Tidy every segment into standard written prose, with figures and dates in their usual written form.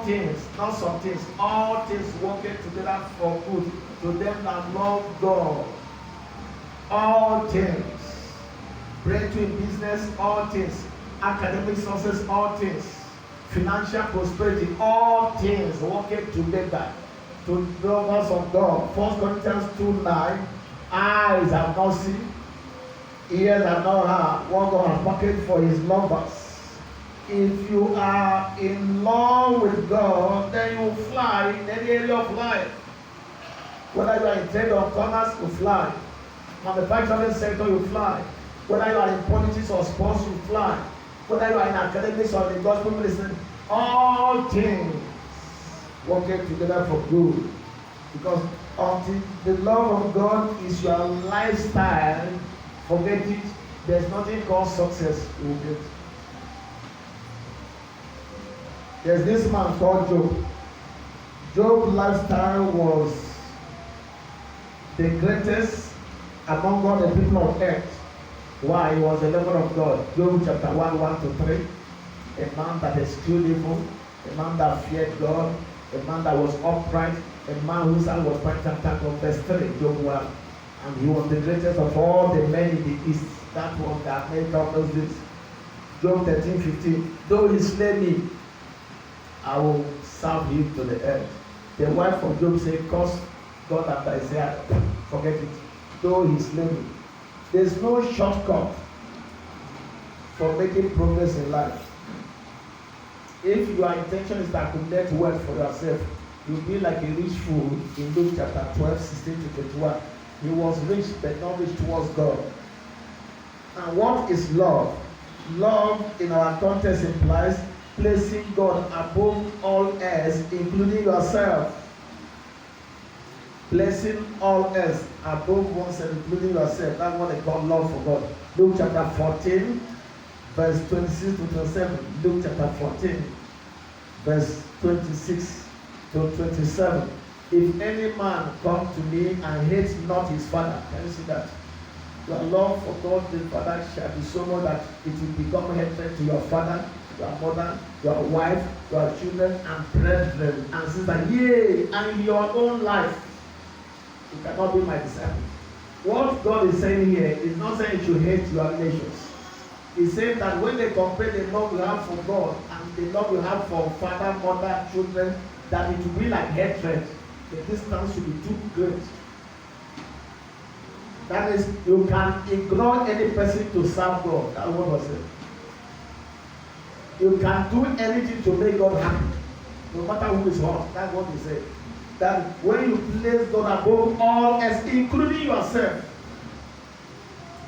things, not some things, all things working together for good to them that love God. All things. Breakthrough in business, all things. Academic success, all things. Financial prosperity, all things working together to lovers of God. 1 Corinthians 2:9. Eyes have not seen, ears have not heard what God has packaged for his lovers. If you are in love with God, then you will fly in any area of life. Whether you are in trade or commerce, you fly. Manufacturing sector, you fly. Whether you are in politics or sports, you fly. Whether you are in academics or in the gospel ministry, all things working together for good. Because until the love of God is your lifestyle, forget it. There's nothing called success you will get. There's this man called Job. Job's lifestyle was the greatest among all the people of earth. Why? He was a lover of God. Job chapter 1:1-3. A man that eschewed evil, a man that feared God, a man that was upright, a man whose heart was right and turned from verse 3, Job 1. And he was the greatest of all the men in the east. That was the America of those days. Job 13:15. Though he slay me, I will serve him to the end. The wife of Job said, curse God after Isaiah. Forget it. Though he slay me. There's no shortcut for making progress in life. If your intention is to accumulate wealth for yourself, you'll be like a rich fool in Luke chapter 12:16-21. He was rich but not rich towards God. And what is love? Love in our context implies placing God above all else, including yourself. Placing all else above oneself, including yourself. That's what they call love for God. Luke chapter 14, verse 26-27. Luke chapter 14, verse 26-27. If any man come to me and hates not his father, can you see that? Your love for God the Father shall be so much that it will become hatred to your father, your mother, your wife, your children, and brethren, and sisters. Yea, and in your own life, you cannot be my disciple. What God is saying here is not saying you should hate your relations. He's saying that when they compare the love you have for God and the love you have for father, mother, children, that it will be like hatred. The distance should be too great. That is, you can ignore any person to serve God. That's what was said. You can do anything to make God happy, no matter who is what. That's what he said. That when you place God above all else, including yourself,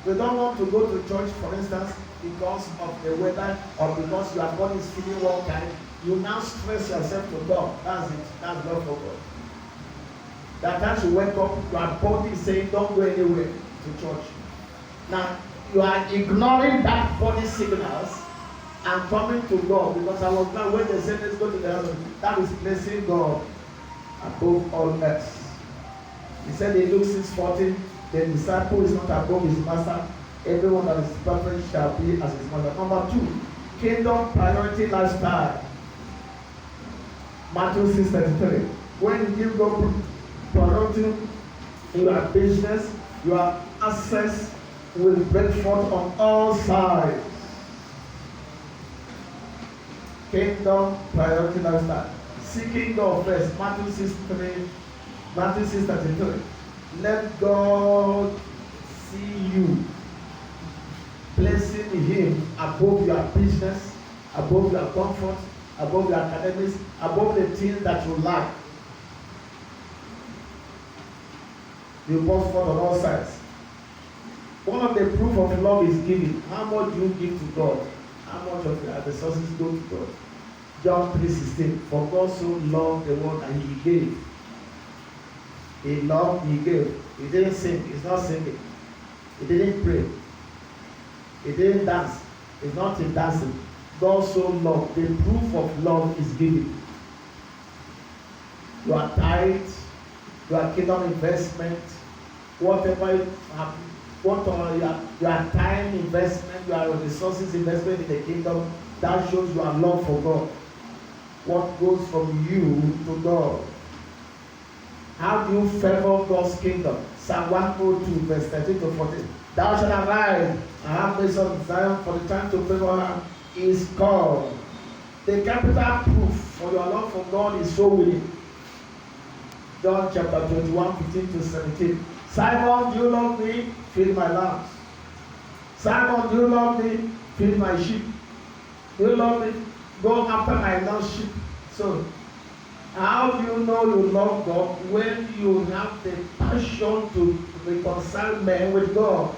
you don't want to go to church, for instance, because of the weather or because your body is feeling one kind. You now stress yourself to God. That's it. That's love for God. That time you wake up, your body is saying, don't go anywhere to church. Now, you are ignoring that body signals and coming to God, because I was glad when they said, let's go to the heaven. That is placing God above all else. He said in Luke 6:40, the disciple is not above his master. Everyone that is perfect shall be as his mother. Number 2, kingdom priority lifestyle. Matthew 6:33. When you give God priority in your business, your access will break forth on all sides. Kingdom priority lifestyle. Seeking God first. Matthew 6:33. Let God see you placing him above your business, above your comfort, above your academics, above the things that you like. You burst forth on all sides. One of the proof of love is giving. How much do you give to God? How much of your resources go to God? John 3:16. For God so loved the world that he gave. He loved, he gave. He didn't sing. He's not singing. He didn't pray. He didn't dance. He's not in dancing. God so loved. The proof of love is giving. Your tithe, your kingdom investment, whatever you have, what are your time investment, your resources investment in the kingdom, that shows your love for God. what goes from you to God. How do you favor God's kingdom? Psalm 102, verse 13 to 14. Thou shalt arise and have mercy on Zion, for the time to favor her is come. The capital proof for your love for God is so willing. John chapter 21, 15 to 17. Simon, do you love me? Feed my lambs. Simon, do you love me? Feed my sheep. Do you love me? Go after my lost sheep. So, how do you know you love God? When you have the passion to reconcile men with God.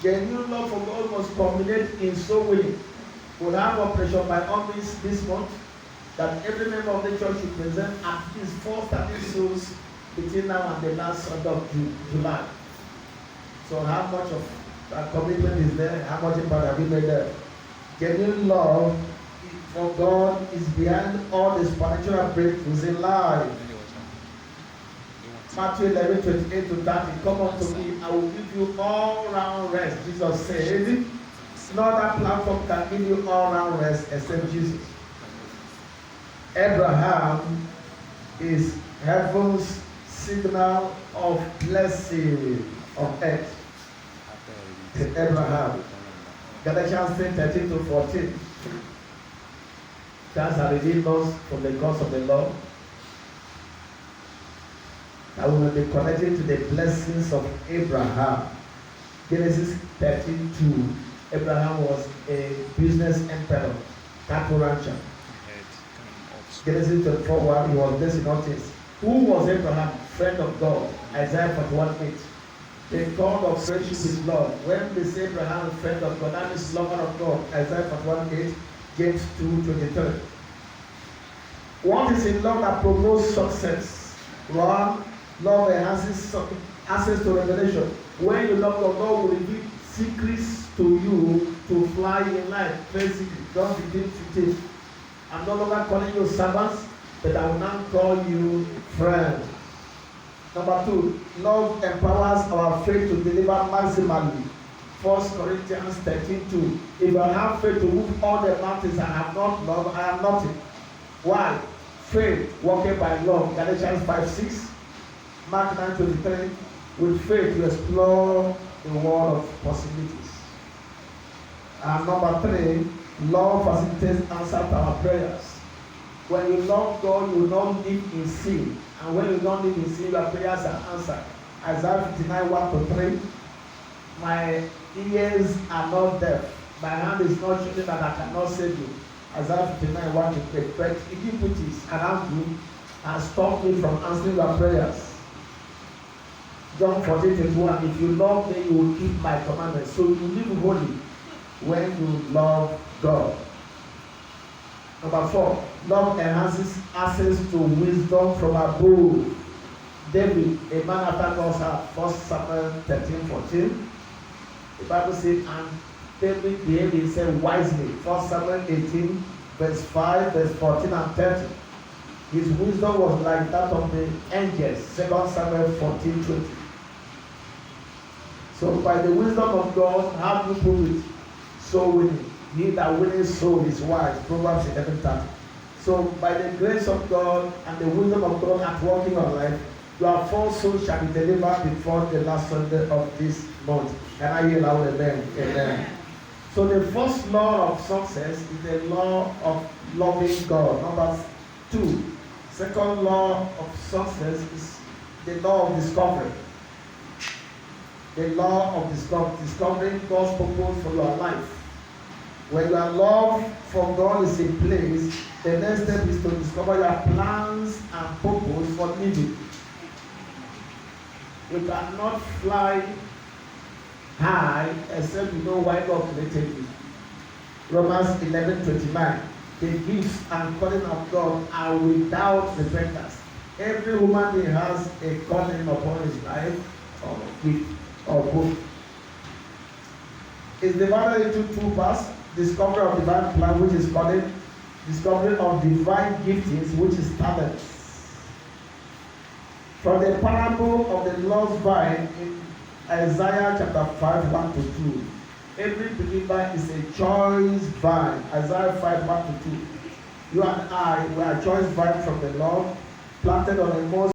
Genuine love for God must culminate in so willing. We'll have operation by all means this month that every member of the church should present at least 430 souls between now and the last Sunday of July. So how much of commitment is there? How much impact have we made there? Genuine love for God is behind all the supernatural breakthroughs in life. Matthew 11, 28 to 30. Come unto me, I will give you all round rest. Jesus said, no other platform can give you all round rest except Jesus. Abraham is heaven's signal of blessing of earth. Abraham. Galatians 3, 13 to 14. Christ has redeemed us from the curse of the law, that we will be connected to the blessings of Abraham. Genesis 13:2. Abraham was a business emperor, cattle rancher. Genesis 24:1. He was blessed in all things. Who was Abraham? Friend of God. Isaiah 41:8. The God of friendship is love. When they say Abraham, friend of God, that is lover of God. Isaiah 41:8. James 2:23. What is in love that promotes success? One, love enhances access to revelation. When you love God, God will reveal secrets to you to fly in life. Basically, John 15:15. I'm no longer calling you servants, but I will now call you friends. Number two, love empowers our faith to deliver maximally. 1 Corinthians 13:2. If I have faith to move all the mountains and have not love, I am nothing. Why? Faith working by love. Galatians 5:6. Mark 9:23. With faith you explore the world of possibilities. And number three, love facilitates answer to our prayers. When you love God, you will not live in sin. And when you don't live in sin, your prayers are answered. Isaiah 59:1-3. My ears are not deaf. My hand is not shaking that I cannot save you. Isaiah 59:1-3. But iniquities around you and stop me from answering your prayers. John 14:21. If you love me, you will keep my commandments. So you live holy when you love God. Number four, love enhances access to wisdom from above. David, a man after God's heart, 1 Samuel 13:14. The Bible says, and David behaved himself wisely. 1 Samuel 18, verse 5, verse 14 and 30. His wisdom was like that of the angels. 2 Samuel 14:20. So by the wisdom of God, how do you prove it? So winning. He that winneth soul is wise. Proverbs 11:30. So by the grace of God and the wisdom of God at work in your life, your four souls shall be delivered before the last Sunday of this month. Can I hear loud amen? Amen. So the first law of success is the law of loving God. Number two, second law of success is the law of discovery. The law of discovering God's purpose for your life. When your love for God is in place, the next step is to discover your plans and purpose for living. You cannot fly high except you know why God created you. Romans 11:29. The gifts and calling of God are without repentance. Every human being has a calling upon his life or gift or both. It's divided into two parts. Discovery of divine plan, which is calling. Discovery of divine giftings, which is talents. From the parable of the lost vine in Isaiah chapter 5, 1-2. Every believer is a choice vine. Isaiah 5, 1-2. You and I, we are choice vine from the Lord, planted on a most